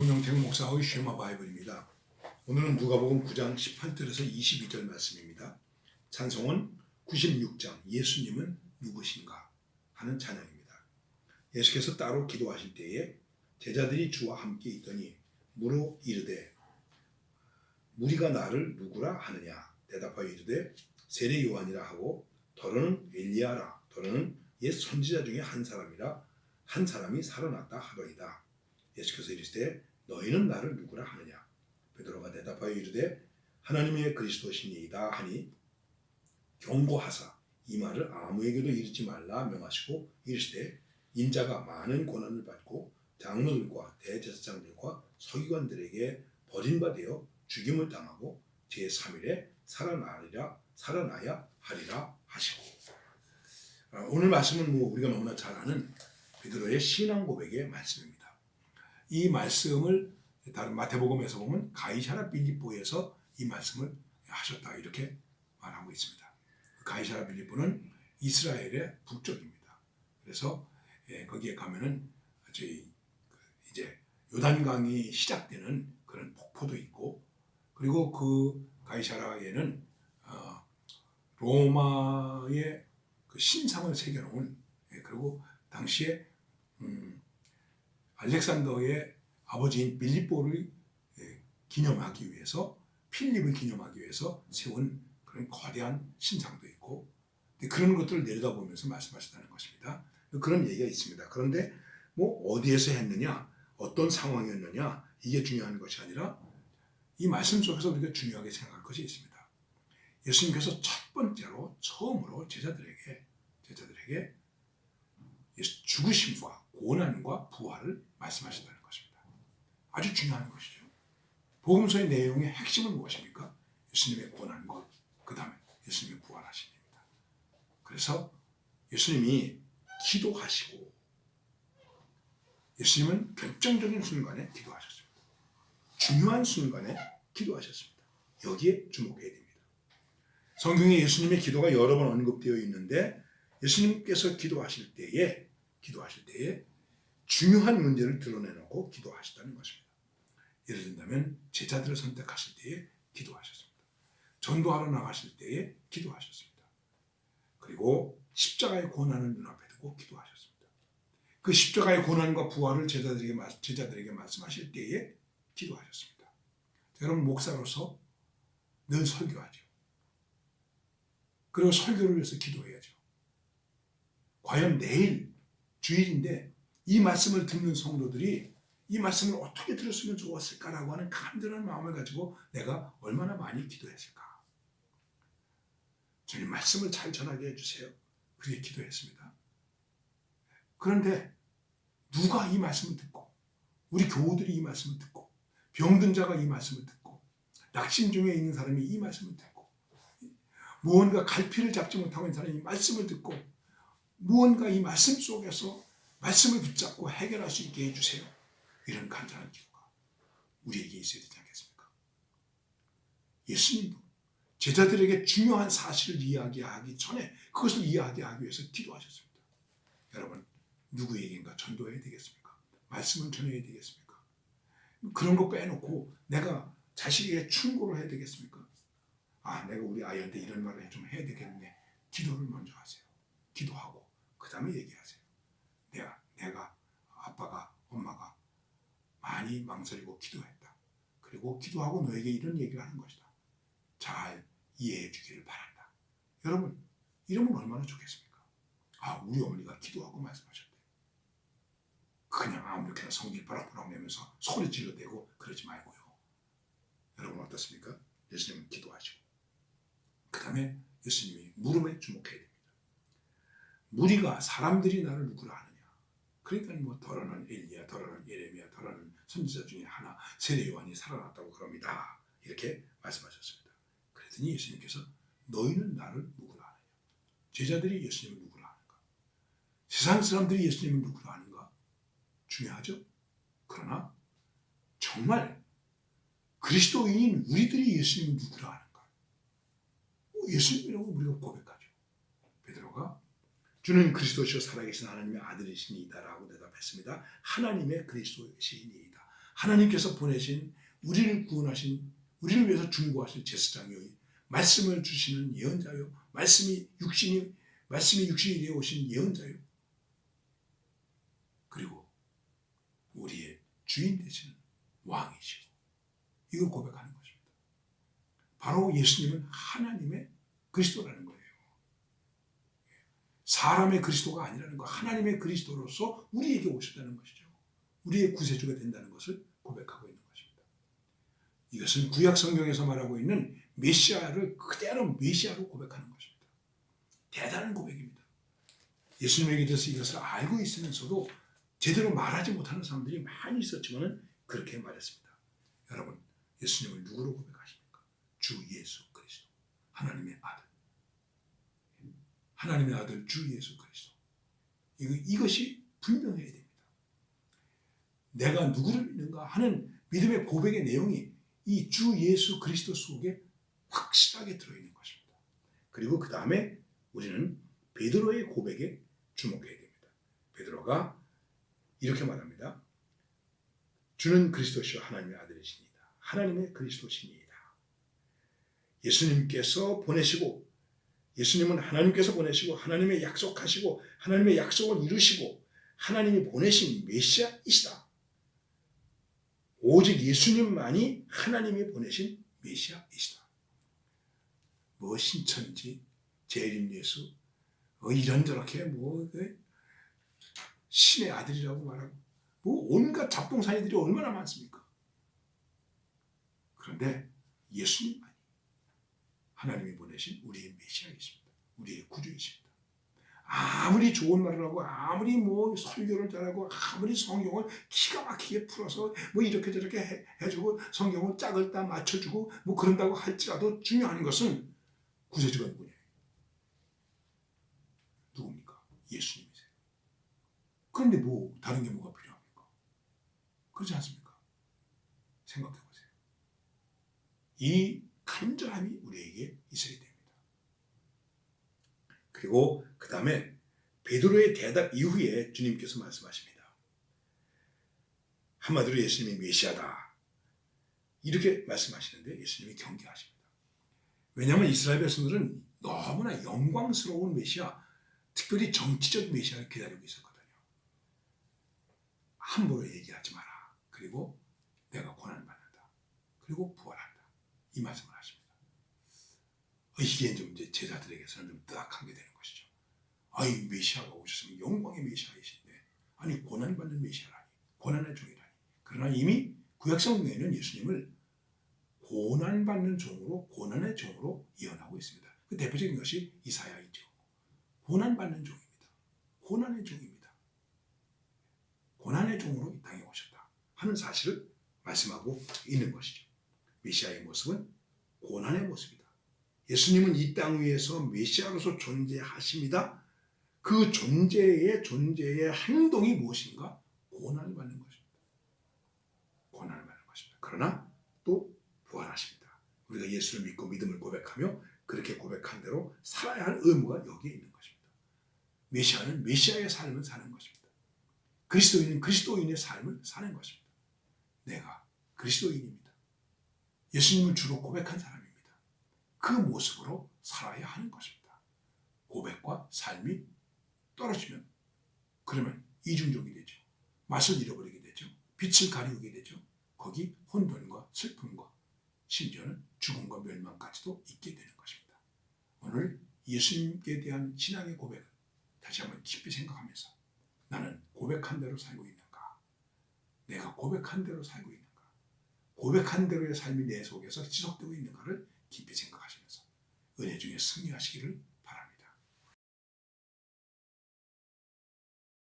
윤영택 목사의 쉐마 바이블입니다. 오늘은 누가복음 9장 18절에서 22절 말씀입니다. 찬송은 96장 예수님은 누구신가 하는 찬양입니다. 예수께서 따로 기도하실 때에 제자들이 주와 함께 있더니 물어 이르되 무리가 나를 누구라 하느냐 대답하여 이르되 세례 요한이라 하고 더러는 엘리야라 더러는 옛 선지자 중에 한 사람이라 한 사람이 살아났다 하더이다. 예수께서 이르시되 너희는 나를 누구라 하느냐 베드로가 대답하여 이르되 하나님의 그리스도시니이다 하니 경고하사 이 말을 아무에게도 이르지 말라 명하시고 이르시되 인자가 많은 고난을 받고 장로들과 대제사장들과 서기관들에게 버림받아 죽임을 당하고 제3일에 살아나야 하리라 하시고. 오늘 말씀은 우리가 너무나 잘 아는 베드로의 신앙 고백의 말씀입니다. 이 말씀을 다른 마태복음에서 보면 가이사랴 빌립보에서 이 말씀을 하셨다 이렇게 말하고 있습니다. 가이사랴 빌립보는 이스라엘의 북쪽입니다. 그래서 거기에 가면은 이제 요단강이 시작되는 그런 폭포도 있고, 그리고 그 가이사랴에는 로마의 그 신상을 새겨놓은, 그리고 당시에 알렉산더의 아버지인 빌립보를 기념하기 위해서, 필립을 기념하기 위해서 세운 그런 거대한 신상도 있고, 그런 것들을 내려다보면서 말씀하셨다는 것입니다. 그런 얘기가 있습니다. 그런데 어디에서 했느냐, 어떤 상황이었느냐, 이게 중요한 것이 아니라 이 말씀 속에서 우리가 중요하게 생각할 것이 있습니다. 예수님께서 첫 번째로 처음으로 제자들에게 죽으심과 고난과 부활을 말씀하신다는 것입니다. 아주 중요한 것이죠. 복음서의 내용의 핵심은 무엇입니까? 예수님의 고난과 그 다음에 예수님의 부활하심입니다. 그래서 예수님이 기도하시고, 예수님은 결정적인 순간에 기도하셨습니다. 중요한 순간에 기도하셨습니다. 여기에 주목해야 됩니다. 성경에 예수님의 기도가 여러 번 언급되어 있는데, 예수님께서 기도하실 때에 중요한 문제를 드러내놓고 기도하셨다는 것입니다. 예를 든다면 제자들을 선택하실 때에 기도하셨습니다. 전도하러 나가실 때에 기도하셨습니다. 그리고 십자가의 고난을 눈앞에 두고 기도하셨습니다. 그 십자가의 고난과 부활을 제자들에게 말씀하실 때에 기도하셨습니다. 여러분, 목사로서 늘 설교하죠. 그리고 설교를 위해서 기도해야죠. 과연 내일 주일인데 이 말씀을 듣는 성도들이 이 말씀을 어떻게 들었으면 좋았을까라고 하는 간절한 마음을 가지고 내가 얼마나 많이 기도했을까. 주님, 말씀을 잘 전하게 해주세요. 그렇게 기도했습니다. 그런데 누가 이 말씀을 듣고, 우리 교우들이 이 말씀을 듣고, 병든 자가 이 말씀을 듣고, 낙심 중에 있는 사람이 이 말씀을 듣고, 무언가 갈피를 잡지 못하고 있는 사람이 이 말씀을 듣고, 무언가 이 말씀 속에서 말씀을 붙잡고 해결할 수 있게 해주세요. 이런 간절한 기도가 우리에게 있어야 되지 않겠습니까? 예수님도 제자들에게 중요한 사실을 이야기하기 전에 그것을 이야기하기 위해서 기도하셨습니다. 여러분, 누구에게인가 전도해야 되겠습니까? 말씀을 전해야 되겠습니까? 그런 거 빼놓고 내가 자식에게 충고를 해야 되겠습니까? 내가 우리 아이한테 이런 말을 좀 해야 되겠네. 기도를 먼저 하세요. 기도하고 그 다음에 얘기하세요. 내가 아빠가 엄마가 많이 망설이고 기도했다. 그리고 기도하고 너에게 이런 얘기를 하는 것이다. 잘 이해해 주기를 바란다. 여러분, 이러면 얼마나 좋겠습니까? 우리 어머니가 기도하고 말씀하셨대. 그냥 아무렇게나 성질 버럭버럭 내면서 소리 질러대고 그러지 말고요. 여러분 어떻습니까? 예수님은 기도하시고, 그 다음에 예수님이 물음에 주목해야 됩니다. 무리가, 사람들이 나를 누구라 하느냐. 그러니까 더러는 엘리야, 더러는 예레미야, 더러는 선지자 중에 하나, 세례 요한이 살아났다고 그럽니다. 이렇게 말씀하셨습니다. 그랬더니 예수님께서 너희는 나를 누구라 하느냐. 제자들이 예수님을 누구라 하는가. 세상 사람들이 예수님을 누구라 하는가. 중요하죠. 그러나 정말 그리스도인인 우리들이 예수님을 누구라 하는가. 예수님이라고 우리가 고백하죠. 베드로가 주는 그리스도시요 살아계신 하나님의 아들이시니이다라고 대답했습니다. 하나님의 그리스도시니이다. 하나님께서 보내신 우리를 구원하신 우리를 위해서 중보하신 제사장이요 말씀을 주시는 예언자요 말씀이 육신이 되어 오신 예언자요 그리고 우리의 주인 되시는 왕이시오. 이걸 고백하는 것입니다. 바로 예수님은 하나님의 그리스도라는 거예요. 사람의 그리스도가 아니라는 거, 하나님의 그리스도로서 우리에게 오셨다는 것이죠. 우리의 구세주가 된다는 것을 고백하고 있는 것입니다. 이것은 구약 성경에서 말하고 있는 메시아를 그대로 메시아로 고백하는 것입니다. 대단한 고백입니다. 예수님에게 대해서 이것을 알고 있으면서도 제대로 말하지 못하는 사람들이 많이 있었지만 그렇게 말했습니다. 여러분, 예수님을 누구로 고백하십니까? 주 예수 그리스도, 하나님의 아들. 하나님의 아들 주 예수 그리스도. 이것이 분명해야 됩니다. 내가 누구를 믿는가 하는 믿음의 고백의 내용이 이 주 예수 그리스도 속에 확실하게 들어있는 것입니다. 그리고 그 다음에 우리는 베드로의 고백에 주목해야 됩니다. 베드로가 이렇게 말합니다. 주는 그리스도시요 하나님의 아들이시니이다. 하나님의 그리스도시니이다. 예수님은 하나님께서 보내시고 하나님의 약속하시고 하나님의 약속을 이루시고 하나님이 보내신 메시아이시다. 오직 예수님만이 하나님이 보내신 메시아이시다. 뭐 신천지, 재림예수, 이런저렇게 신의 아들이라고 말하고 온갖 잡동사니들이 얼마나 많습니까? 그런데 예수님만이 하나님이 보내신 우리의 메시아이십니다. 우리의 구주이십니다. 아무리 좋은 말을 하고 아무리 설교를 잘하고 아무리 성경을 기가 막히게 풀어서 이렇게 저렇게 해주고 성경을 짝을 다 맞춰주고 그런다고 할지라도 중요한 것은 구세주가 누구냐? 누굽니까? 예수님이세요. 그런데 다른 게 뭐가 필요합니까? 그렇지 않습니까? 생각해 보세요. 이 간절함이 우리에게 있어야 됩니다. 그리고 그 다음에 베드로의 대답 이후에 주님께서 말씀하십니다. 한마디로 예수님이 메시아다. 이렇게 말씀하시는데 예수님이 경계하십니다. 왜냐하면 이스라엘 백성들은 너무나 영광스러운 메시아, 특별히 정치적 메시아를 기다리고 있었거든요. 함부로 얘기하지 마라. 그리고 내가 고난받는다. 그리고 부활한다. 이 말씀을 하십니다. 이게 좀 이제 제자들에게서는 좀 뜨악한 게 되는 것이죠. 메시아가 오셨으면 영광의 메시아이신데 고난받는 메시아라니, 고난의 종이라니. 그러나 이미 구약성경에는 예수님을 고난받는 종으로, 고난의 종으로 예언하고 있습니다. 그 대표적인 것이 이사야이죠. 고난받는 종입니다. 고난의 종입니다. 고난의 종으로 이 땅에 오셨다 하는 사실을 말씀하고 있는 것이죠. 메시아의 모습은 고난의 모습이다. 예수님은 이 땅 위에서 메시아로서 존재하십니다. 그 존재의 행동이 무엇인가? 고난을 받는 것입니다. 고난을 받는 것입니다. 그러나 또 부활하십니다. 우리가 예수를 믿고 믿음을 고백하며 그렇게 고백한 대로 살아야 할 의무가 여기에 있는 것입니다. 메시아는 메시아의 삶을 사는 것입니다. 그리스도인은 그리스도인의 삶을 사는 것입니다. 내가 그리스도인입니다. 예수님을 주로 고백한 사람입니다. 그 모습으로 살아야 하는 것입니다. 고백과 삶이 떨어지면 그러면 이중적이 되죠. 맛을 잃어버리게 되죠. 빛을 가리우게 되죠. 거기 혼돈과 슬픔과 심지어는 죽음과 멸망까지도 있게 되는 것입니다. 오늘 예수님께 대한 신앙의 고백은 다시 한번 깊이 생각하면서 나는 고백한 대로 살고 있는가? 내가 고백한 대로 살고 있는가? 고백한 대로의 삶이 내 속에서 지속되고 있는가를 깊이 생각하시면서 은혜 중에 승리하시기를